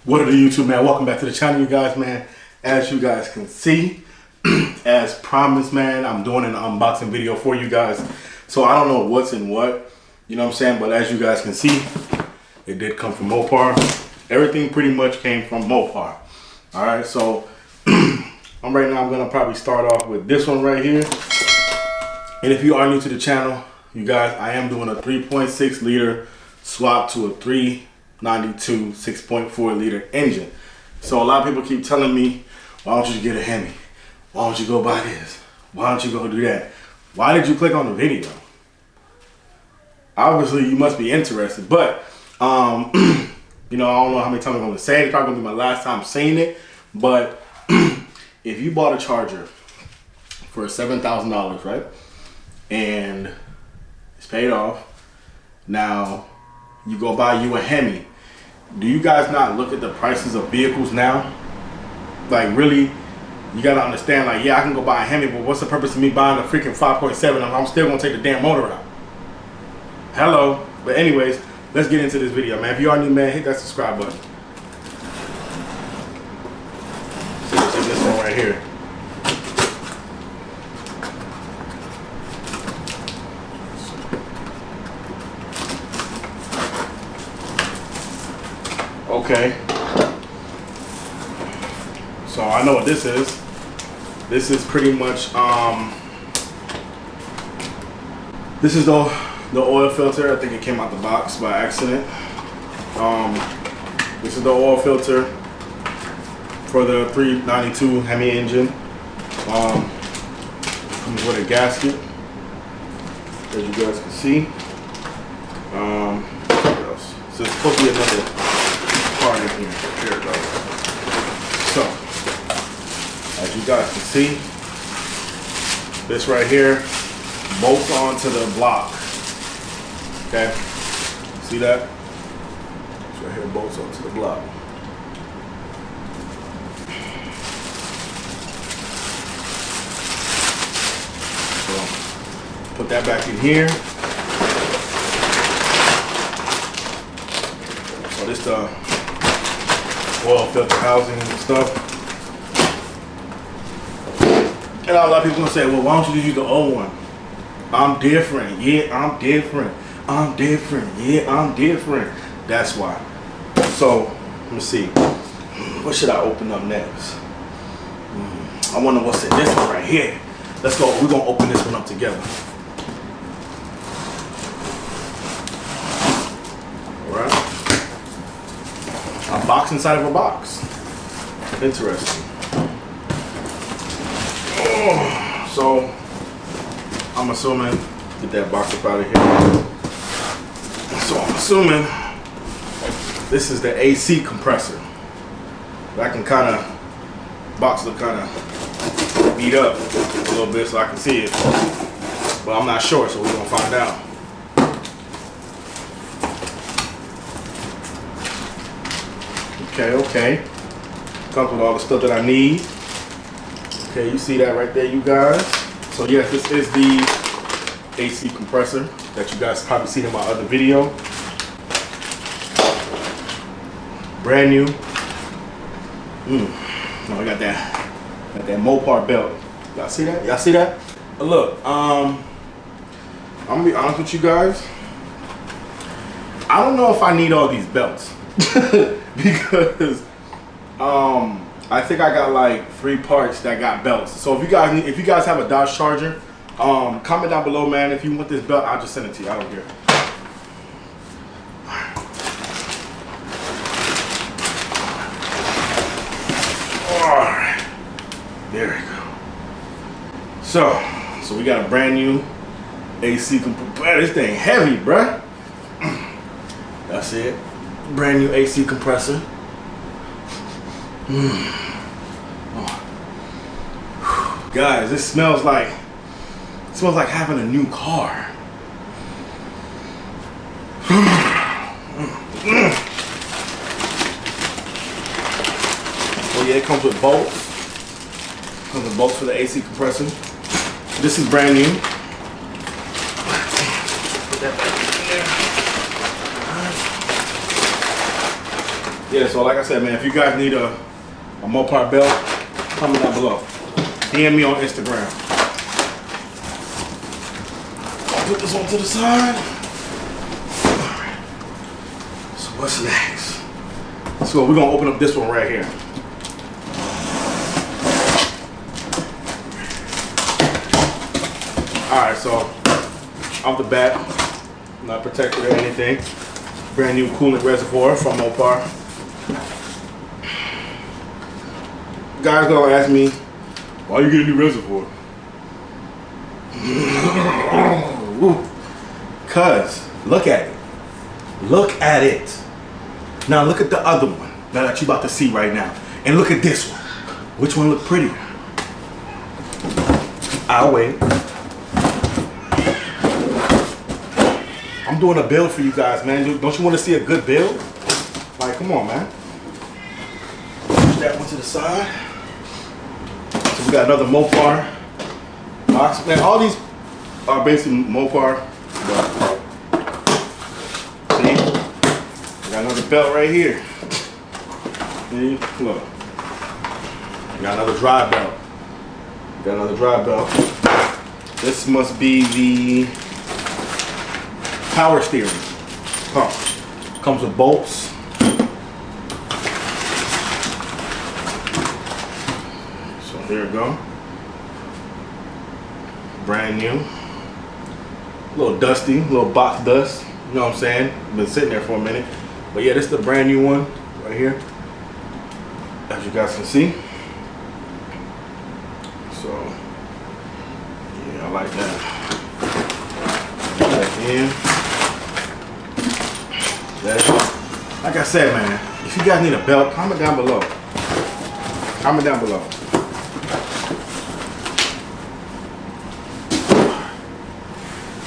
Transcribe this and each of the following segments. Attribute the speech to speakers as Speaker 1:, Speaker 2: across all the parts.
Speaker 1: What are the YouTube, man? Welcome back to the channel, you guys, man. As you guys can see, as promised, man, I'm doing an unboxing video for you guys. So I don't know what's in what, you know what I'm saying? But as you guys can see, it did come from Mopar. Everything pretty much came from Mopar. All right, so I'm gonna probably start off with this one right here. And if you are new to the channel, you guys, I am doing a 3.6 liter swap to a 392 6.4 liter engine. So a lot of people keep telling me, why don't you get a Hemi? Why don't you go buy this? Why don't you go do that? Why did you click on the video? Obviously you must be interested, but you know, I don't know how many times I'm gonna say it. It's probably gonna be my last time saying it, but if you bought a charger for $7,000, right? And it's paid off. Now you go buy you a Hemi. Do you guys not look at the prices of vehicles now? Like, really, you gotta understand, like, yeah, I can go buy a Hemi, but what's the purpose of me buying a freaking 5.7? I'm still gonna take the damn motor out. Hello. But anyways, let's get into this video, man. If you are new, man, hit that subscribe button. See this one right here. Okay, so I know what this is. This is pretty much this is the oil filter. I think it came out the box by accident. This is the oil filter for the 392 Hemi engine. Comes with a gasket, as you guys can see. What else? So it's supposed to be another part in here. Here it goes. So, as you guys can see, this right here bolts onto the block. Okay, see that? This right here bolts onto the block. So, put that back in here. So this the oil filter housing and stuff. And a lot of people gonna say, well, why don't you just use the old one? I'm different. Yeah, I'm different. I'm different. Yeah, I'm different. That's why. So, let me see. What should I open up next? I wonder what's in this one right here. Let's go. We're gonna open this one up together. A box inside of a box. Interesting. Oh, so I'm assuming, get that box up out of here. So I'm assuming this is the AC compressor. I can kind of, box will kind of beat up a little bit so I can see it. But I'm not sure, so we're gonna find out. Okay. Comes with all the stuff that I need. Okay, you see that right there, you guys. So yes, this is the AC compressor that you guys probably seen in my other video. Brand new. Oh, I got that Mopar belt. Y'all see that? Y'all see that? But look, I'm gonna be honest with you guys. I don't know if I need all these belts. Because I think I got like 3 parts that got belts. So if you guys have a Dodge Charger, comment down below, man. If you want this belt, I'll just send it to you. I don't care. Alright. There we go. So we got a brand new AC compressor. This thing heavy, bruh. That's it. Brand new AC compressor. Guys, this smells like having a new car. Oh yeah, it comes with bolts. Comes with bolts for the AC compressor. This is brand new. Put that back in there. Yeah, so like I said, man, if you guys need a Mopar belt, comment down below. DM me on Instagram. I'll put this one to the side. Alright. So what's next? So we're gonna open up this one right here. Alright, so off the bat, not protected or anything. Brand new coolant reservoir from Mopar. Guys gonna ask me, why you get a new reservoir? Cuz, look at it. Look at it. Now look at the other one that you're about to see right now. And look at this one. Which one look prettier? I'll wait. I'm doing a build for you guys, man. Don't you want to see a good build? Like, come on, man. Push that one to the side. So we got another Mopar box. Man, all these are basically Mopar. See? We got another belt right here. See? Look. We got another drive belt. We got another drive belt. This must be the power steering pump. Comes with bolts. So here we go. Brand new. A little dusty, a little box dust. You know what I'm saying? Been sitting there for a minute. But yeah, this is the brand new one right here. As you guys can see. So yeah, I like that. Back in. Like I said, man, if you guys need a belt, comment down below. Comment down below.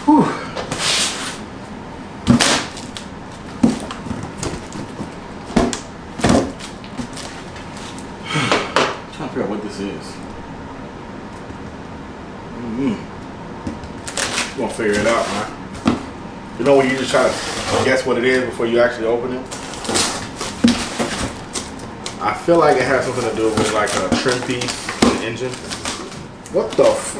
Speaker 1: Whew. Trying to figure out what this is. We're gonna figure it out, man. You know when you just try to guess what it is before you actually open it? I feel like it has something to do with like a trim piece on the engine. What the f?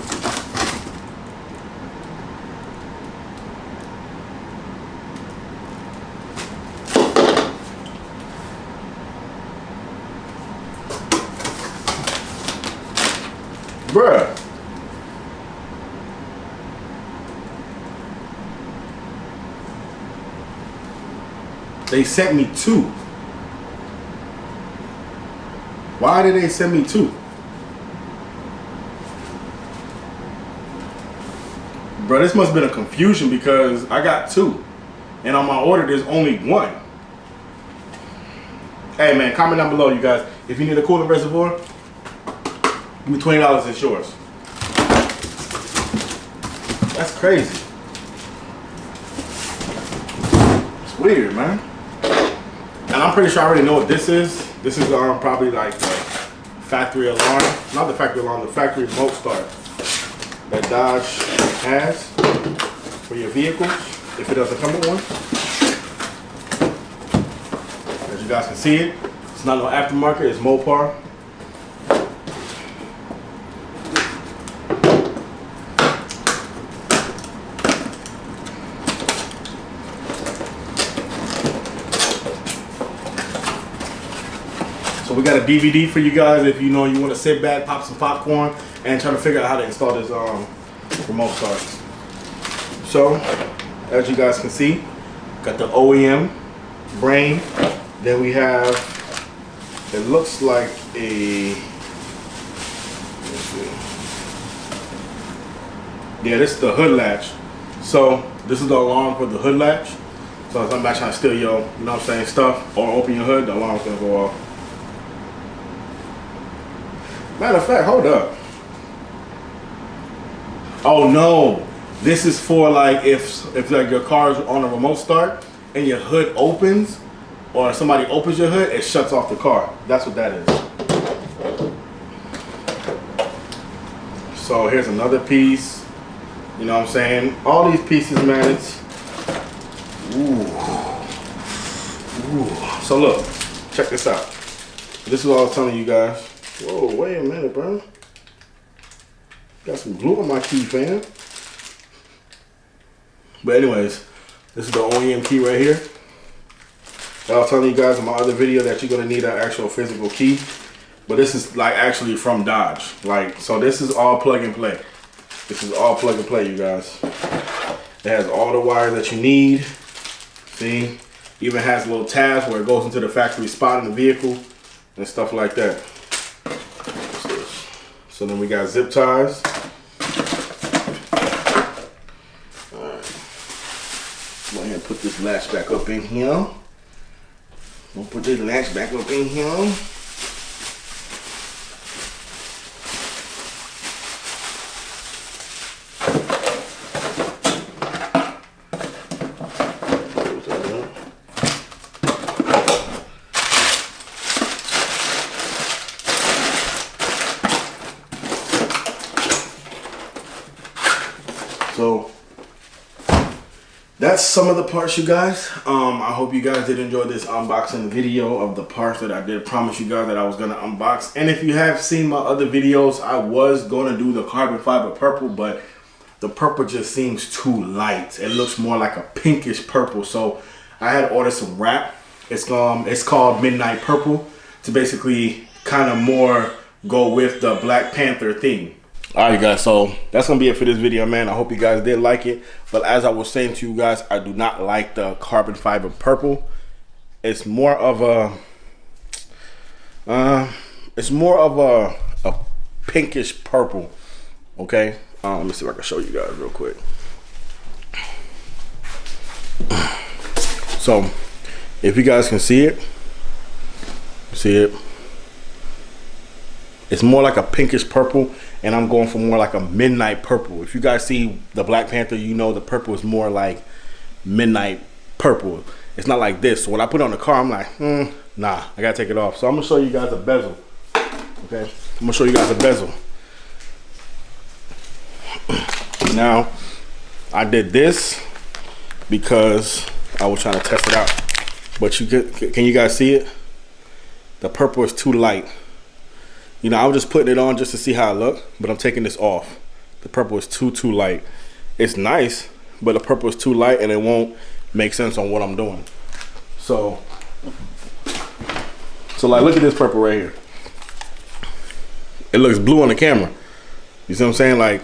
Speaker 1: Bruh. They sent me two. Why did they send me two? Bro, this must have been a confusion because I got two. And on my order, there's only one. Hey man, comment down below, you guys. If you need a coolant reservoir, give me $20, it's yours. That's crazy. It's weird, man. And I'm pretty sure I already know what this is. This is probably like the factory alarm. Not the factory alarm, the factory remote start that Dodge has for your vehicles, if it doesn't come with one. As you guys can see it, it's not no aftermarket, it's Mopar. So we got a DVD for you guys if you know you want to sit back, pop some popcorn, and try to figure out how to install this remote start. So, as you guys can see, got the OEM brain. Then we have, it looks like a, let's see. Yeah, this is the hood latch. So this is the alarm for the hood latch. So if somebody trying to steal your, you know what I'm saying, stuff, or open your hood, the alarm's gonna go off. Matter of fact, hold up. Oh no, this is for like if like your car's on a remote start and your hood opens, or somebody opens your hood, it shuts off the car. That's what that is. So here's another piece. You know what I'm saying? All these pieces, man, it's ooh. So look, check this out. This is what I was telling you guys. Whoa, wait a minute, bro. Got some glue on my key, fam. But anyways, this is the OEM key right here. I was telling you guys in my other video that you're gonna need an actual physical key. But this is like actually from Dodge. Like, so this is all plug and play. This is all plug and play, you guys. It has all the wires that you need. See? Even has little tabs where it goes into the factory spot in the vehicle and stuff like that. So then we got zip ties. Alright. Go ahead and put this latch back up in here. We'll put this latch back up in here. So that's some of the parts, you guys. I hope you guys did enjoy this unboxing video of the parts that I did promise you guys that I was gonna unbox. And if you have seen my other videos, I was gonna do the carbon fiber purple, but the purple just seems too light. It looks more like a pinkish purple. So I had ordered some wrap. It's called Midnight Purple to basically kind of more go with the Black Panther theme. All right, guys, so that's gonna be it for this video, man. I hope you guys did like it. But as I was saying to you guys, I do not like the carbon fiber purple. It's more of a pinkish purple. Okay, let me see if I can show you guys real quick. So if you guys can see it, it's more like a pinkish purple, and I'm going for more like a midnight purple. If you guys see the Black Panther, you know the purple is more like midnight purple. It's not like this. So when I put it on the car, I'm like, nah, I gotta take it off. So I'm gonna show you guys a bezel. Okay, I'm gonna show you guys a bezel. Now, I did this because I was trying to test it out. But can you guys see it? The purple is too light. You know, I was just putting it on just to see how it looked, but I'm taking this off. The purple is too light. It's nice, but the purple is too light and it won't make sense on what I'm doing. So like, look at this purple right here. It looks blue on the camera. You see what I'm saying? Like,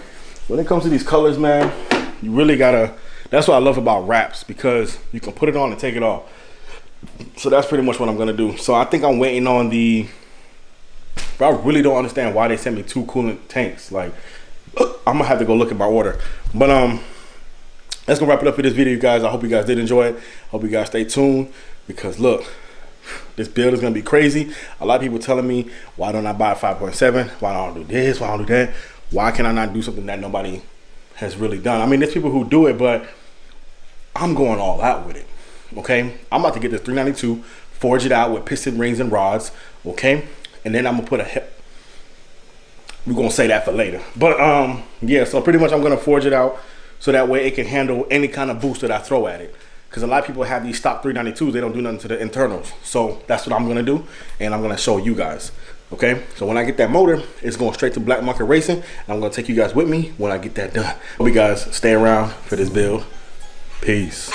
Speaker 1: when it comes to these colors, man, you really gotta, that's what I love about wraps, because you can put it on and take it off. So that's pretty much what I'm gonna do. So I think I'm waiting on the, but I really don't understand why they sent me 2 coolant tanks. Like, I'm gonna have to go look at my order. But that's gonna wrap it up for this video, you guys. I hope you guys did enjoy it. Hope you guys stay tuned, because look, this build is gonna be crazy. A lot of people telling me, why don't I buy a 5.7? Why don't I do this? Why don't I do that? Why can I not do something that nobody has really done? I mean, there's people who do it, but I'm going all out with it. Okay, I'm about to get this 392, forge it out with piston rings and rods. Okay. And then I'm gonna put a hip. We're gonna say that for later. But yeah, so pretty much I'm gonna forge it out so that way it can handle any kind of boost that I throw at it. Because a lot of people have these stock 392s, they don't do nothing to the internals. So that's what I'm gonna do, and I'm gonna show you guys. Okay, so when I get that motor, it's going straight to Black Market Racing, and I'm gonna take you guys with me when I get that done. Hope you guys stay around for this build. Peace.